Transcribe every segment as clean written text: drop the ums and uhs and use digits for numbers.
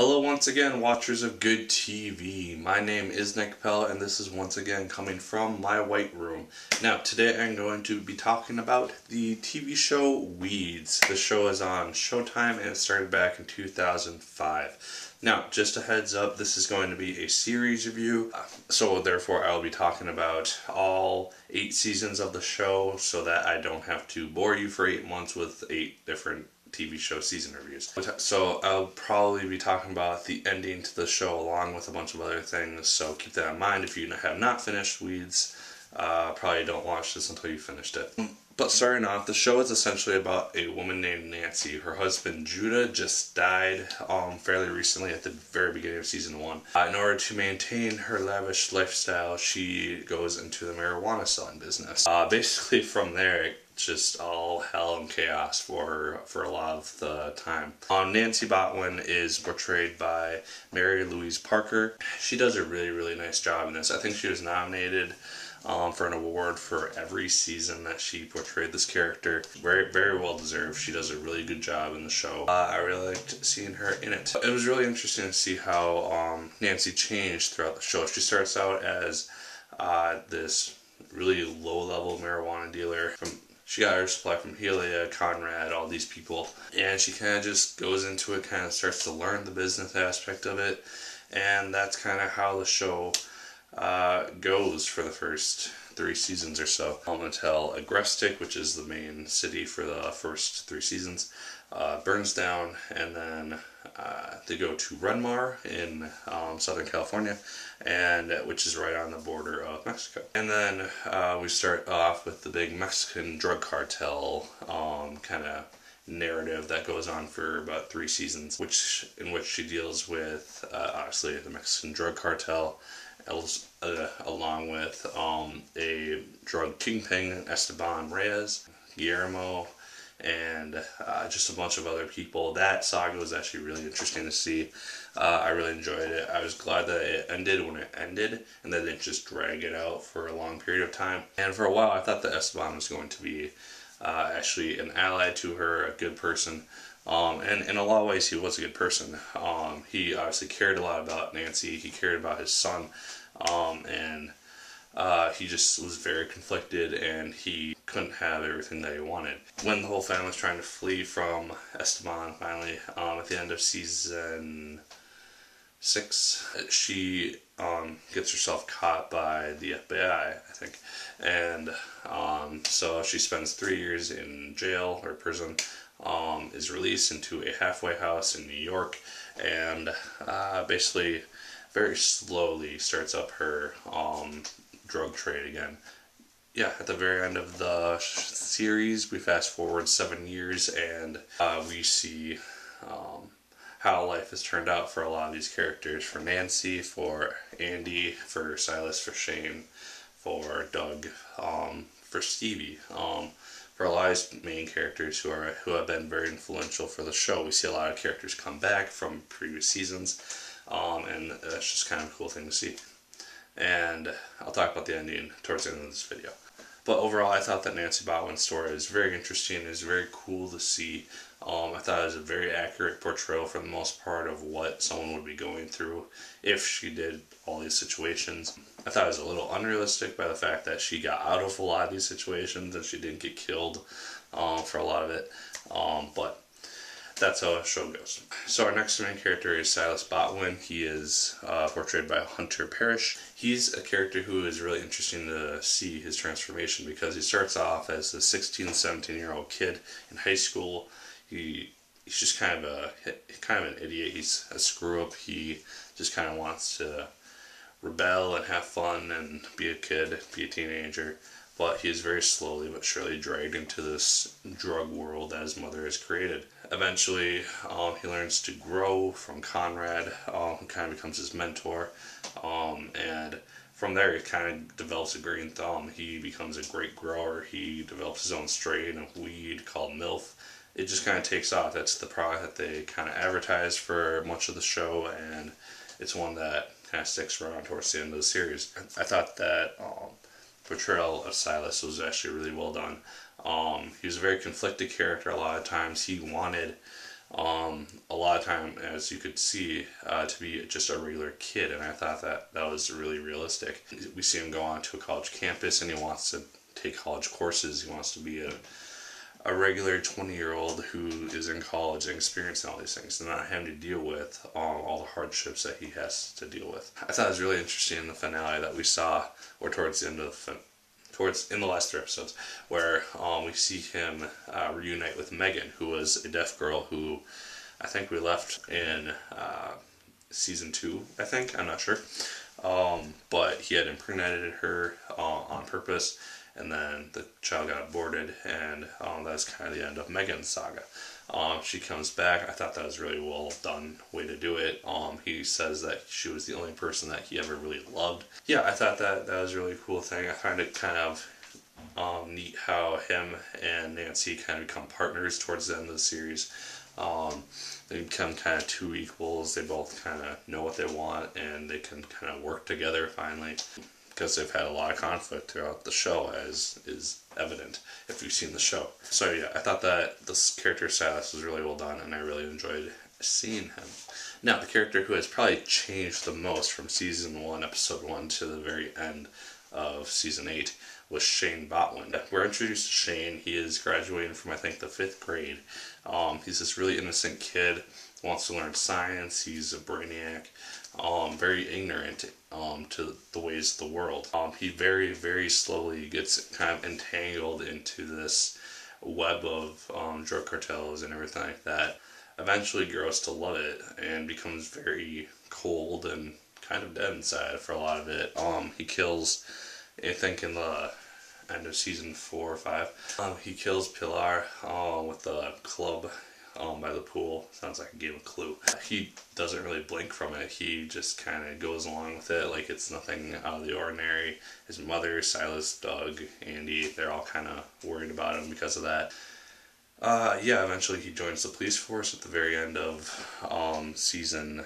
Hello once again, watchers of good TV. My name is Pell, and this is once again coming from my white room. Now, today I'm going to be talking about the TV show Weeds. The show is on Showtime and it started back in 2005. Now, just a heads up, this is going to be a series review, so therefore I'll be talking about all 8 seasons of the show so that I don't have to bore you for 8 months with 8 different TV show season reviews. So I'll probably be talking about the ending to the show along with a bunch of other things, so keep that in mind. If you have not finished Weeds, probably don't watch this until you finished it. But starting off, the show is essentially about a woman named Nancy. Her husband Judah just died fairly recently at the very beginning of season 1. In order to maintain her lavish lifestyle, she goes into the marijuana selling business. Basically from there, just all hell and chaos for a lot of the time. Nancy Botwin is portrayed by Louise-Parker. She does a really nice job in this. I think she was nominated for an award for every season that she portrayed this character. Very well deserved. She does a really good job in the show. I really liked seeing her in it. It was really interesting to see how Nancy changed throughout the show. She starts out as this really low-level marijuana dealer. She got her supply from Celia, Conrad, all these people, and she kind of just goes into it, kind of starts to learn the business aspect of it, and that's kind of how the show goes for the first 3 seasons or so. Until Agrestic, which is the main city for the first 3 seasons, burns down, and then they go to Renmar in Southern California, and which is right on the border of Mexico. And then we start off with the big Mexican drug cartel kind of narrative that goes on for about 3 seasons, in which she deals with obviously the Mexican drug cartel, along with a drug kingpin, Esteban Reyes, Guillermo, and just a bunch of other people. That saga was actually really interesting to see. I really enjoyed it. I was glad that it ended when it ended, and that they didn't just drag it out for a long period of time. And for a while I thought that Esteban was going to be actually an ally to her, a good person. And in a lot of ways he was a good person. He obviously cared a lot about Nancy, he cared about his son, and he just was very conflicted, and he couldn't have everything that he wanted. When the whole family was trying to flee from Esteban, finally, at the end of season 6, she gets herself caught by the FBI, I think, and so she spends 3 years in jail or prison, is released into a halfway house in New York, and basically very slowly starts up her drug trade again. Yeah, at the very end of the series, we fast forward 7 years, and we see how life has turned out for a lot of these characters. For Nancy, for Andy, for Silas, for Shane, for Doug, for Stevie, for a lot of these main characters who have been very influential for the show. We see a lot of characters come back from previous seasons, and that's just kind of a cool thing to see. And I'll talk about the ending towards the end of this video. But overall, I thought that Nancy Botwin's story is very interesting. It was very cool to see. I thought it was a very accurate portrayal for the most part of what someone would be going through if she did all these situations. I thought it was a little unrealistic by the fact that she got out of a lot of these situations and she didn't get killed for a lot of it. But that's how the show goes. So our next main character is Silas Botwin. He is portrayed by Hunter Parrish. He's a character who is really interesting to see his transformation, because he starts off as a 16, 17-year-old kid in high school. He's just kind of an idiot. He's a screw-up. He just kind of wants to rebel and have fun and be a kid, be a teenager. But he is very slowly but surely dragged into this drug world that his mother has created. Eventually, he learns to grow from Conrad, who kind of becomes his mentor, and from there he kind of develops a green thumb. He becomes a great grower. He develops his own strain of weed called MILF. It just kind of takes off. That's the product that they kind of advertise for much of the show, and it's one that kind of sticks around towards the end of the series. I thought that portrayal of Silas was actually really well done. He was a very conflicted character a lot of times. He wanted a lot of time, as you could see, to be just a regular kid, and I thought that was really realistic. We see him go on to a college campus, and he wants to take college courses. He wants to be a regular 20-year-old who is in college and experiencing all these things, and not having to deal with all the hardships that he has to deal with. I thought it was really interesting in the finale that we saw, or towards the end of in the last 3 episodes, where we see him reunite with Megan, who was a deaf girl who I think we left in season 2, I think, I'm not sure. But he had impregnated her on purpose, and then the child got aborted, and that's kind of the end of Megan's saga. She comes back. I thought that was really well done way to do it. He says that she was the only person that he ever really loved. Yeah, I thought that was a really cool thing. I find it kind of neat how him and Nancy kind of become partners towards the end of the series. They become kind of two equals. They both kind of know what they want, and they can kind of work together finally, because they've had a lot of conflict throughout the show, as is evident if you've seen the show. So yeah, I thought that this character Silas was really well done, and I really enjoyed seeing him. Now, the character who has probably changed the most from season 1, episode 1 to the very end of season 8 was Shane Botwin. We're introduced to Shane. He is graduating from, I think, the 5th grade. He's this really innocent kid, wants to learn science. He's a brainiac, very ignorant to the ways of the world. He very, very slowly gets kind of entangled into this web of drug cartels and everything like that. Eventually grows to love it and becomes very cold and kind of dead inside for a lot of it. He kills, I think in the end of season 4 or 5, he kills Pilar with a club by the pool. Sounds like I gave a clue. He doesn't really blink from it. He just kind of goes along with it like it's nothing out of the ordinary. His mother, Silas, Doug, Andy, they're all kind of worried about him because of that. Yeah, eventually he joins the police force at the very end of season,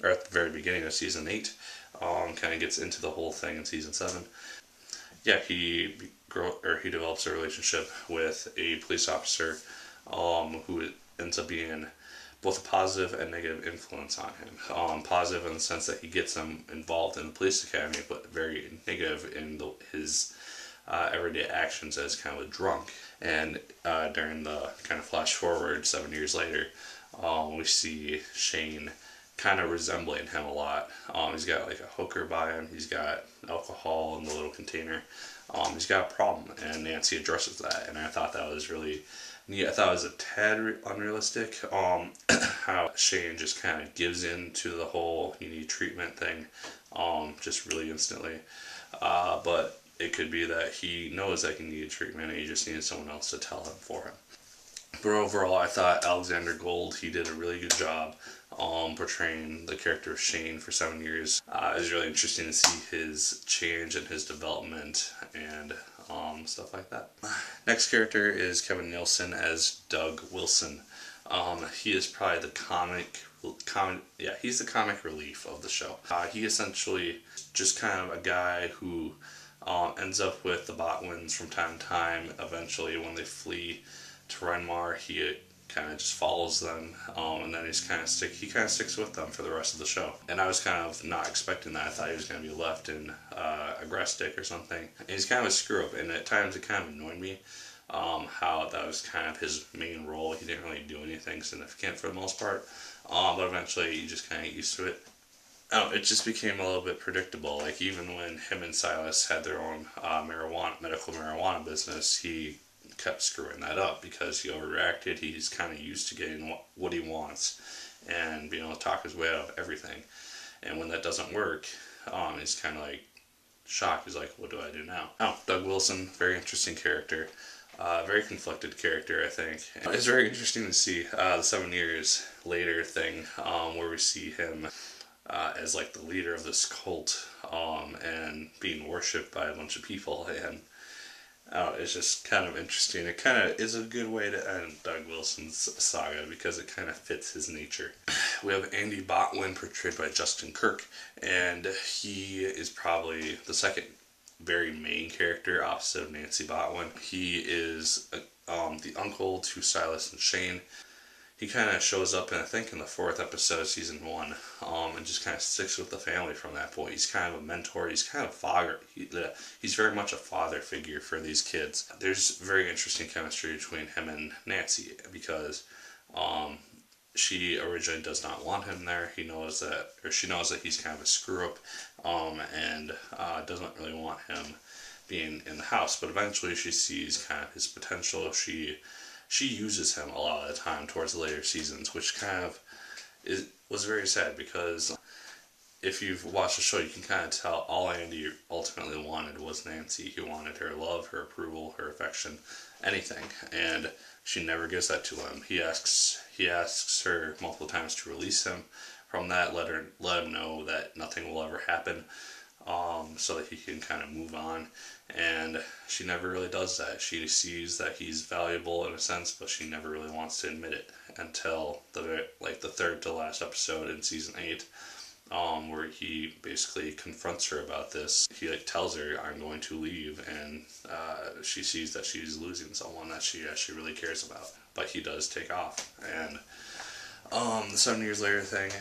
or at the very beginning of season 8. Kind of gets into the whole thing in season 7. Yeah, he develops a relationship with a police officer who ends up being both a positive and negative influence on him. Positive in the sense that he gets him involved in the police academy, but very negative in his everyday actions as kind of a drunk. And during the kind of flash forward 7 years later, we see Shane kind of resembling him a lot. He's got like a hooker by him. He's got alcohol in the little container. He's got a problem, and Nancy addresses that, and I thought that was really neat. I thought it was a tad unrealistic, how Shane just kind of gives in to the whole you need treatment thing, just really instantly. But it could be that he knows that he needed treatment and he just needed someone else to tell him for him. But overall, I thought Alexander Gold, he did a really good job portraying the character of Shane for 7 years. It was really interesting to see his change and his development and stuff like that. Next character is Kevin Nielsen as Doug Wilson. He is probably he's the comic relief of the show. He essentially just kind of a guy who ends up with the Botwins from time to time. Eventually, when they flee to Renmar, he kind of just follows them, and then he kind of sticks with them for the rest of the show. And I was kind of not expecting that. I thought he was going to be left in a grass stick or something. And he's kind of a screw up, and at times it kind of annoyed me how that was kind of his main role. He didn't really do anything significant for the most part, but eventually you just kind of get used to it. It just became a little bit predictable. Like even when him and Silas had their own medical marijuana business, he kept screwing that up because he overreacted. He's kind of used to getting what he wants and being able to talk his way out of everything. And when that doesn't work, he's kind of like shocked. He's like, what do I do now? Doug Wilson, very interesting character. Very conflicted character, I think. It's very interesting to see the 7 years later thing, where we see him as like the leader of this cult and being worshipped by a bunch of people, and it's just kind of interesting. It kind of is a good way to end Doug Wilson's saga because it kind of fits his nature. We have Andy Botwin, portrayed by Justin Kirk, and he is probably the second very main character opposite of Nancy Botwin. He is the uncle to Silas and Shane. he kind of shows up in, I think, in the 4th episode of season 1, and just kind of sticks with the family from that point. He's kind of a mentor. He's kind of he's very much a father figure for these kids. There's very interesting chemistry between him and Nancy because she originally does not want him there. She knows that he's kind of a screw up, and doesn't really want him being in the house. But eventually, she sees kind of his potential. She uses him a lot of the time towards the later seasons, which kind of was very sad because if you've watched the show, you can kind of tell all Andy ultimately wanted was Nancy. He wanted her love, her approval, her affection, anything, and she never gives that to him. He asks her multiple times to release him from that, let him know that nothing will ever happen, so that he can kind of move on. And she never really does that. She sees that he's valuable in a sense, but she never really wants to admit it until the 3rd to last episode in season 8, where he basically confronts her about this. He tells her, "I'm going to leave," and she sees that she's losing someone that she actually really cares about. But he does take off, and the 7 years later thing,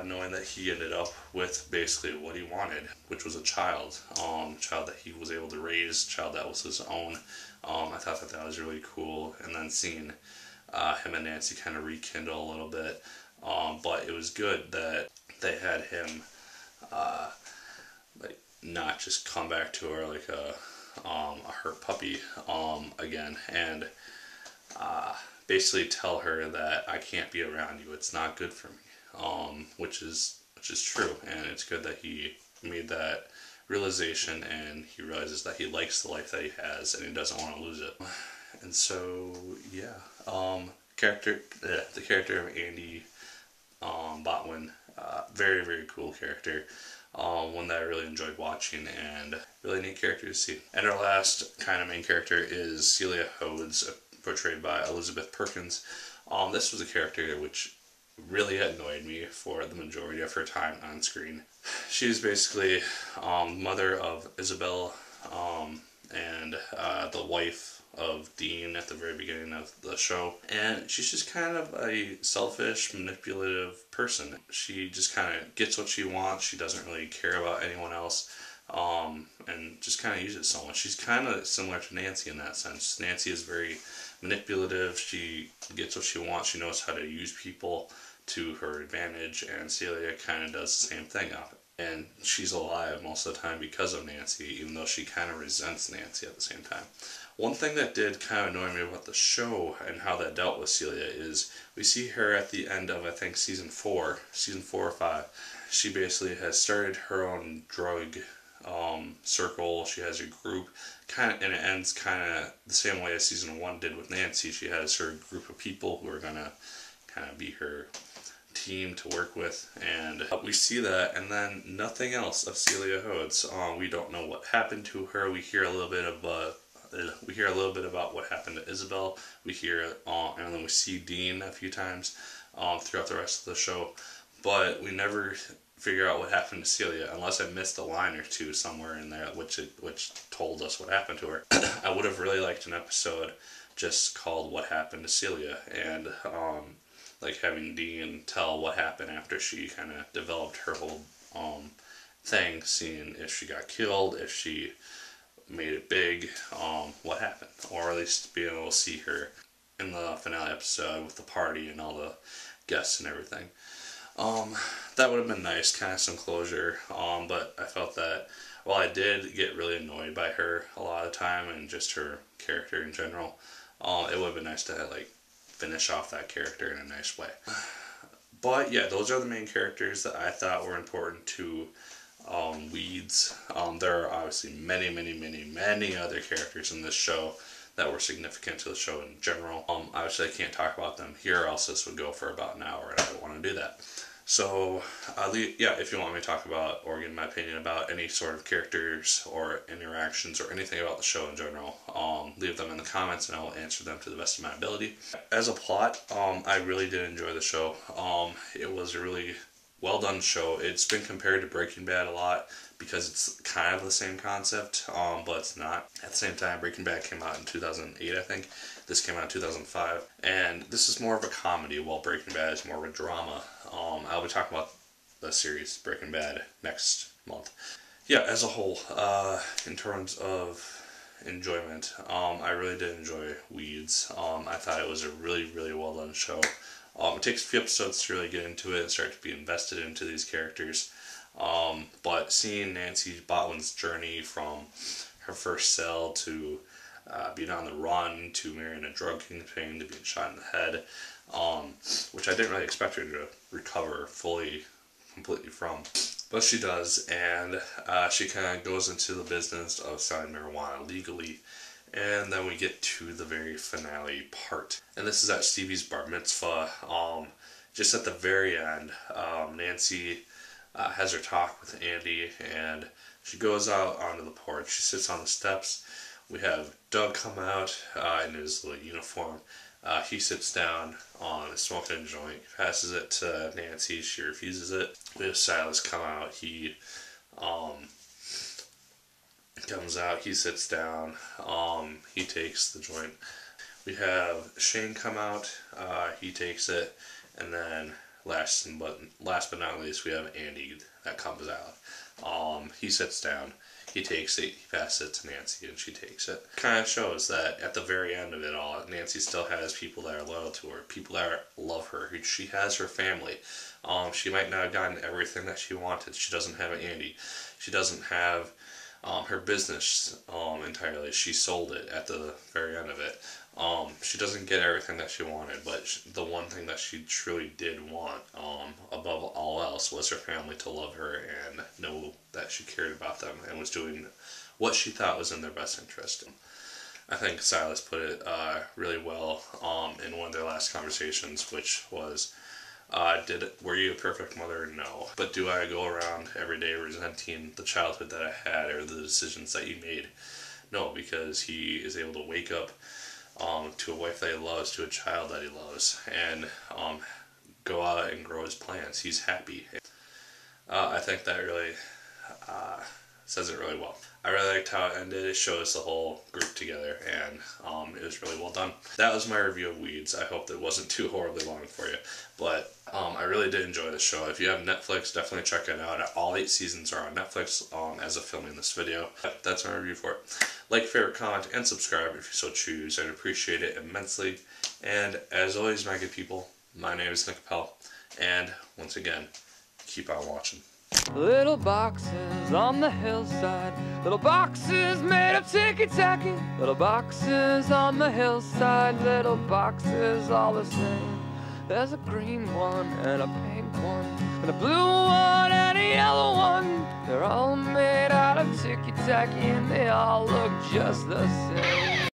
knowing that he ended up with basically what he wanted, which was a child that he was able to raise, child that was his own. I thought that was really cool, and then seeing him and Nancy kind of rekindle a little bit, but it was good that they had him not just come back to her like a hurt puppy again, and basically tell her that I can't be around you. It's not good for me, which is true, and it's good that he made that realization and he realizes that he likes the life that he has and he doesn't want to lose it. And so yeah, the character of Andy Botwin, very very cool character. One that I really enjoyed watching, and really neat character to see. And our last kind of main character is Celia Hodes, portrayed by Elizabeth Perkins. This was a character which really annoyed me for the majority of her time on screen. She was basically mother of Isabel, and the wife of Dean at the very beginning of the show. And she's just kind of a selfish, manipulative person. She just kind of gets what she wants. She doesn't really care about anyone else. And just kind of uses someone. She's kind of similar to Nancy in that sense. Nancy is very manipulative. She gets what she wants. She knows how to use people to her advantage, and Celia kind of does the same thing of it. And she's alive most of the time because of Nancy, even though she kind of resents Nancy at the same time. One thing that did kind of annoy me about the show and how that dealt with Celia is we see her at the end of, I think, season 4 or 5. She basically has started her own drug circle. She has a group, and it ends kind of the same way as season 1 did with Nancy. She has her group of people who are gonna kind of be her team to work with, and we see that, and then nothing else of Celia Hodes. We don't know what happened to her. We hear a little bit about what happened to Isabel. We hear, and then we see Dean a few times throughout the rest of the show, but we never figure out what happened to Celia, unless I missed a line or two somewhere in there which told us what happened to her. I would have really liked an episode just called "What Happened to Celia," and having Dean tell what happened after she kind of developed her whole thing, seeing if she got killed, if she made it big, what happened, or at least being able to see her in the finale episode with the party and all the guests and everything. That would have been nice, kind of some closure, but I felt that while I did get really annoyed by her a lot of the time and just her character in general, it would have been nice to finish off that character in a nice way. But yeah, those are the main characters that I thought were important to Weeds. There are obviously many other characters in this show that were significant to the show in general. Obviously I can't talk about them here, else this would go for about an hour, and I don't want to do that. So, if you want me to talk about or give my opinion about any sort of characters or interactions or anything about the show in general, leave them in the comments and I will answer them to the best of my ability. As a plot, I really did enjoy the show. It was a really well done show. It's been compared to Breaking Bad a lot because it's kind of the same concept, but it's not. At the same time, Breaking Bad came out in 2008, I think. This came out in 2005. And this is more of a comedy, while Breaking Bad is more of a drama. I'll be talking about the series Breaking Bad next month. Yeah, as a whole, in terms of enjoyment, I really did enjoy Weeds. I thought it was a really, really well done show. It takes a few episodes to really get into it and start to be invested into these characters. But seeing Nancy Botwin's journey from her first cell to being on the run, to marrying a drug kingpin, to being shot in the head, which I didn't really expect her to recover completely from. But she does, and she kind of goes into the business of selling marijuana legally. And then we get to the very finale part. And this is at Stevie's bar mitzvah. Just at the very end, Nancy has her talk with Andy, and she goes out onto the porch. She sits on the steps. We have Doug come out in his little uniform. He sits down on smoking a joint, passes it to Nancy. She refuses it. We have Silas come out. He comes out, he sits down, he takes the joint. We have Shane come out, he takes it, and then last but not least, we have Andy that comes out. He sits down, he takes it, he passes it to Nancy, and she takes it. Kind of shows that at the very end of it all, Nancy still has people that are loyal to her, people that love her. She has her family. She might not have gotten everything that she wanted. She doesn't have Andy. She doesn't have her business entirely. She sold it at the very end of it. She doesn't get everything that she wanted, but the one thing that she truly did want, above all else, was her family to love her and know that she cared about them and was doing what she thought was in their best interest. I think Silas put it really well in one of their last conversations, which was, were you a perfect mother? No. But do I go around every day resenting the childhood that I had or the decisions that you made? No, because he is able to wake up to a wife that he loves, to a child that he loves, and go out and grow his plans. He's happy. I think that really says it really well. I really liked how it ended. It shows the whole group together, and it was really well done. That was my review of Weeds. I hope that wasn't too horribly long for you, but I really did enjoy the show. If you have Netflix, definitely check it out. All 8 seasons are on Netflix as of filming this video. That's my review for it. Like, favorite, comment, and subscribe if you so choose. I'd appreciate it immensely. And as always, my good people, my name is Nick Pell, and once again, keep on watching. Little boxes on the hillside, little boxes made of ticky-tacky, little boxes on the hillside, little boxes all the same. There's a green one and a pink one and a blue one and a yellow one. They're all made out of ticky-tacky and they all look just the same.